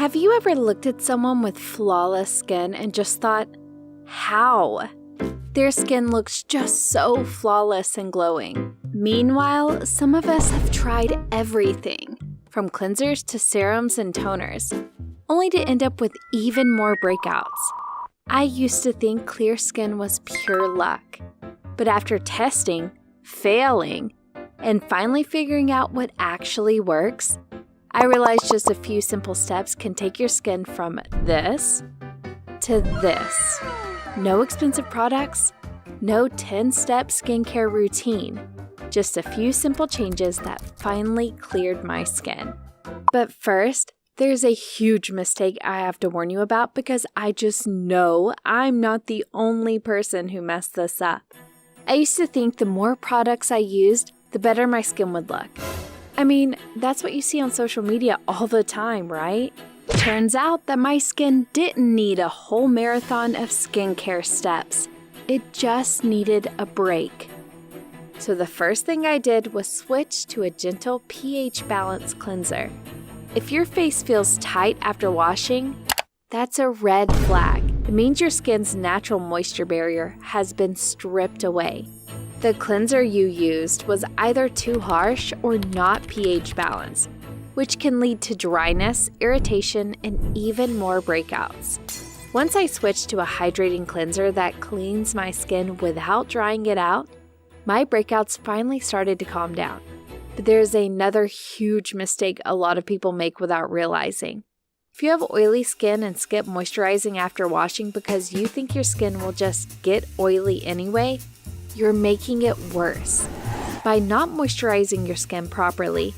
Have you ever looked at someone with flawless skin and just thought, how? Their skin looks just so flawless and glowing. Meanwhile, some of us have tried everything, from cleansers to serums and toners, only to end up with even more breakouts. I used to think clear skin was pure luck, but after testing, failing, and finally figuring out what actually works, I realized just a few simple steps can take your skin from this to this. No expensive products, no 10-step skincare routine, just a few simple changes that finally cleared my skin. But first, there's a huge mistake I have to warn you about because I just know I'm not the only person who messed this up. I used to think the more products I used, the better my skin would look. I mean, that's what you see on social media all the time, right? Turns out that my skin didn't need a whole marathon of skincare steps. It just needed a break. So the first thing I did was switch to a gentle pH balance cleanser. If your face feels tight after washing, that's a red flag. It means your skin's natural moisture barrier has been stripped away. The cleanser you used was either too harsh or not pH balanced, which can lead to dryness, irritation, and even more breakouts. Once I switched to a hydrating cleanser that cleans my skin without drying it out, my breakouts finally started to calm down. But there's another huge mistake a lot of people make without realizing. If you have oily skin and skip moisturizing after washing because you think your skin will just get oily anyway, you're making it worse. By not moisturizing your skin properly,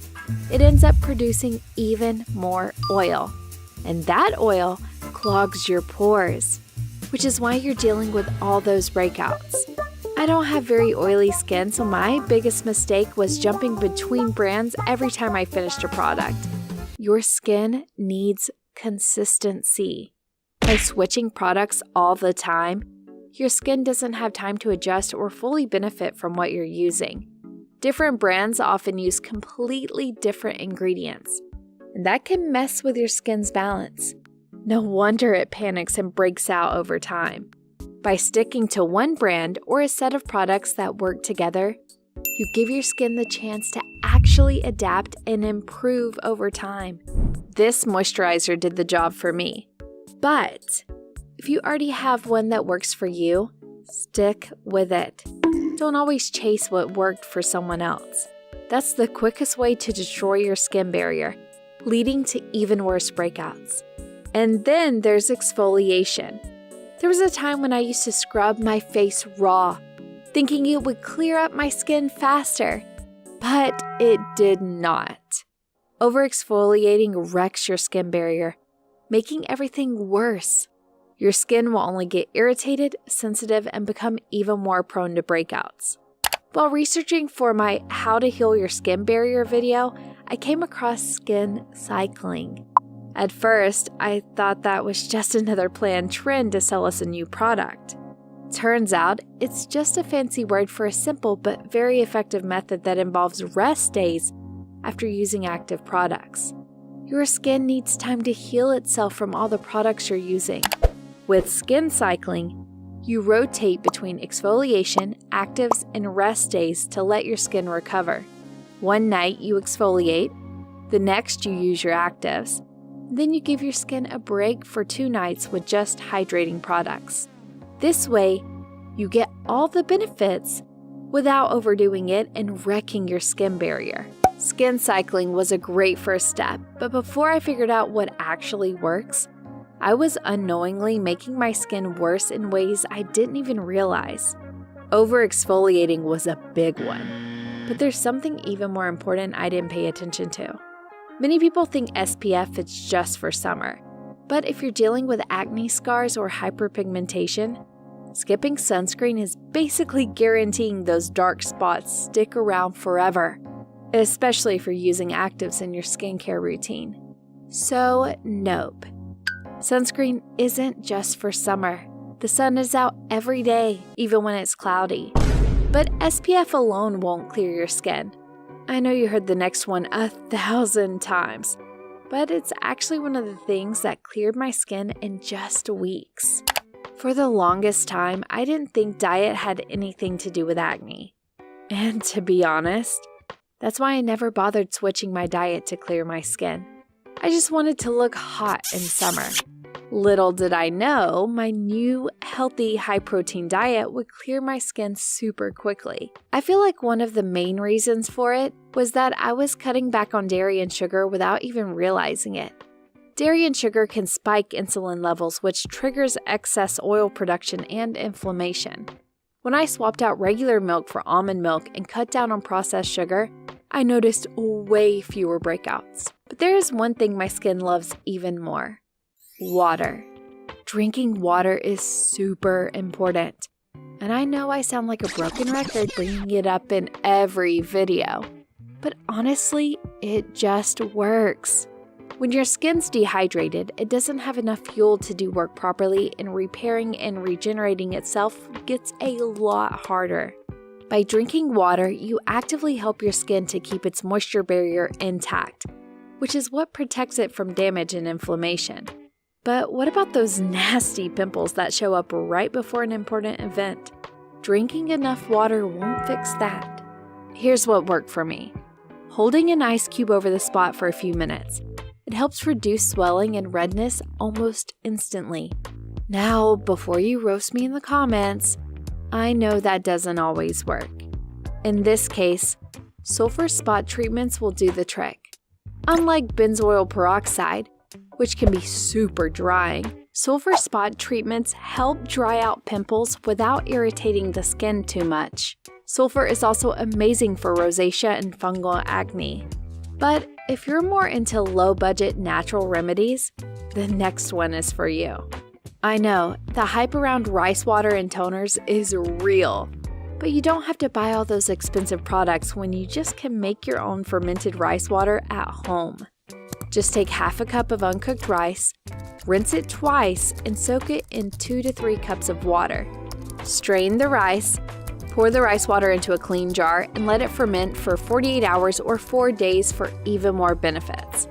it ends up producing even more oil. And that oil clogs your pores, which is why you're dealing with all those breakouts. I don't have very oily skin, so my biggest mistake was jumping between brands every time I finished a product. Your skin needs consistency. By switching products all the time, your skin doesn't have time to adjust or fully benefit from what you're using. Different brands often use completely different ingredients, and that can mess with your skin's balance. No wonder it panics and breaks out over time. By sticking to one brand or a set of products that work together, you give your skin the chance to actually adapt and improve over time. This moisturizer did the job for me. But if you already have one that works for you, stick with it. Don't always chase what worked for someone else. That's the quickest way to destroy your skin barrier, leading to even worse breakouts. And then there's exfoliation. There was a time when I used to scrub my face raw, thinking it would clear up my skin faster, but it did not. Over-exfoliating wrecks your skin barrier, making everything worse. Your skin will only get irritated, sensitive, and become even more prone to breakouts. While researching for my How to Heal Your Skin Barrier video, I came across skin cycling. At first, I thought that was just another planned trend to sell us a new product. Turns out, it's just a fancy word for a simple but very effective method that involves rest days after using active products. Your skin needs time to heal itself from all the products you're using. With skin cycling, you rotate between exfoliation, actives, and rest days to let your skin recover. One night you exfoliate, the next you use your actives, then you give your skin a break for 2 nights with just hydrating products. This way, you get all the benefits without overdoing it and wrecking your skin barrier. Skin cycling was a great first step, but before I figured out what actually works, I was unknowingly making my skin worse in ways I didn't even realize. Over-exfoliating was a big one, but there's something even more important I didn't pay attention to. Many people think SPF is just for summer, but if you're dealing with acne scars or hyperpigmentation, skipping sunscreen is basically guaranteeing those dark spots stick around forever, especially if you're using actives in your skincare routine. So, nope. Sunscreen isn't just for summer. The sun is out every day, even when it's cloudy. But SPF alone won't clear your skin. I know you heard the next one 1,000 times, but it's actually one of the things that cleared my skin in just weeks. For the longest time, I didn't think diet had anything to do with acne. And to be honest, that's why I never bothered switching my diet to clear my skin. I just wanted to look hot in summer. Little did I know, my new, healthy, high-protein diet would clear my skin super quickly. I feel like one of the main reasons for it was that I was cutting back on dairy and sugar without even realizing it. Dairy and sugar can spike insulin levels, which triggers excess oil production and inflammation. When I swapped out regular milk for almond milk and cut down on processed sugar, I noticed way fewer breakouts. But there is one thing my skin loves even more. Water. Drinking water is super important. And I know I sound like a broken record bringing it up in every video. But honestly, it just works. When your skin's dehydrated, it doesn't have enough fuel to do work properly, and repairing and regenerating itself gets a lot harder. By drinking water, you actively help your skin to keep its moisture barrier intact, which is what protects it from damage and inflammation. But what about those nasty pimples that show up right before an important event? Drinking enough water won't fix that. Here's what worked for me. Holding an ice cube over the spot for a few minutes. It helps reduce swelling and redness almost instantly. Now, before you roast me in the comments, I know that doesn't always work. In this case, sulfur spot treatments will do the trick. Unlike benzoyl peroxide, which can be super drying, sulfur spot treatments help dry out pimples without irritating the skin too much. Sulfur is also amazing for rosacea and fungal acne. But if you're more into low-budget natural remedies, the next one is for you. I know, the hype around rice water and toners is real, but you don't have to buy all those expensive products when you just can make your own fermented rice water at home. Just take half a cup of uncooked rice, rinse it twice, and soak it in 2 to 3 cups of water. Strain the rice, pour the rice water into a clean jar, and let it ferment for 48 hours or 4 days for even more benefits.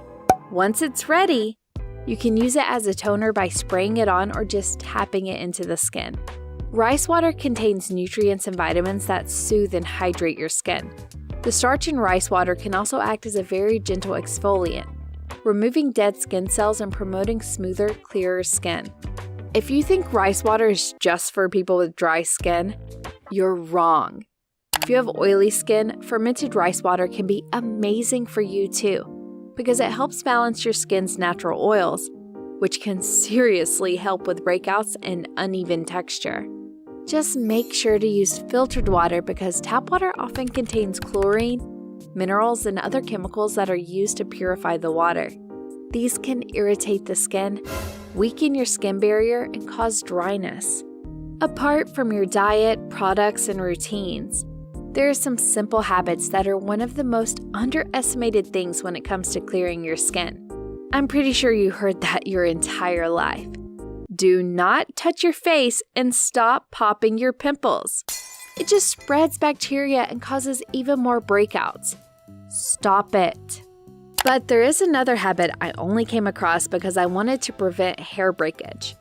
Once it's ready, you can use it as a toner by spraying it on or just tapping it into the skin. Rice water contains nutrients and vitamins that soothe and hydrate your skin. The starch in rice water can also act as a very gentle exfoliant, removing dead skin cells and promoting smoother, clearer skin. If you think rice water is just for people with dry skin, you're wrong. If you have oily skin, fermented rice water can be amazing for you too, because it helps balance your skin's natural oils, which can seriously help with breakouts and uneven texture. Just make sure to use filtered water because tap water often contains chlorine, minerals, and other chemicals that are used to purify the water. These can irritate the skin, weaken your skin barrier, and cause dryness. Apart from your diet, products, and routines, there are some simple habits that are one of the most underestimated things when it comes to clearing your skin. I'm pretty sure you heard that your entire life. Do not touch your face and stop popping your pimples. It just spreads bacteria and causes even more breakouts. Stop it. But there is another habit I only came across because I wanted to prevent hair breakage.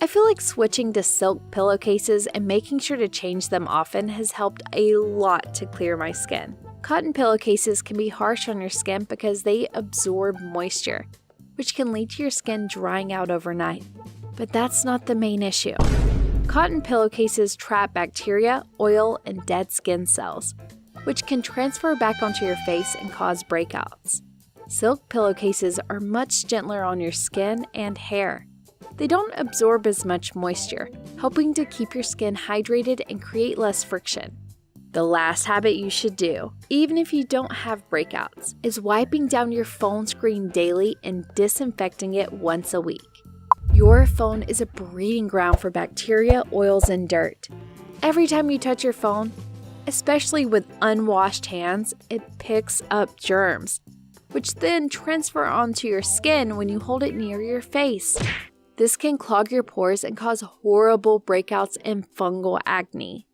I feel like switching to silk pillowcases and making sure to change them often has helped a lot to clear my skin. Cotton pillowcases can be harsh on your skin because they absorb moisture, which can lead to your skin drying out overnight. But that's not the main issue. Cotton pillowcases trap bacteria, oil, and dead skin cells, which can transfer back onto your face and cause breakouts. Silk pillowcases are much gentler on your skin and hair. They don't absorb as much moisture, helping to keep your skin hydrated and create less friction. The last habit you should do, even if you don't have breakouts, is wiping down your phone screen daily and disinfecting it once a week. Your phone is a breeding ground for bacteria, oils, and dirt. Every time you touch your phone, especially with unwashed hands, it picks up germs, which then transfer onto your skin when you hold it near your face. This can clog your pores and cause horrible breakouts and fungal acne.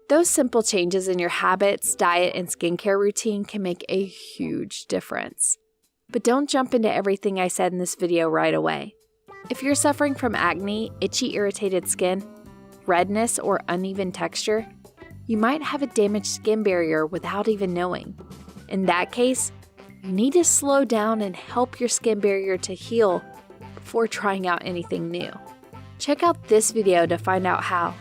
Those simple changes in your habits, diet, and skincare routine can make a huge difference. But don't jump into everything I said in this video right away. If you're suffering from acne, itchy, irritated skin, redness, or uneven texture, you might have a damaged skin barrier without even knowing. In that case, you need to slow down and help your skin barrier to heal before trying out anything new. Check out this video to find out how.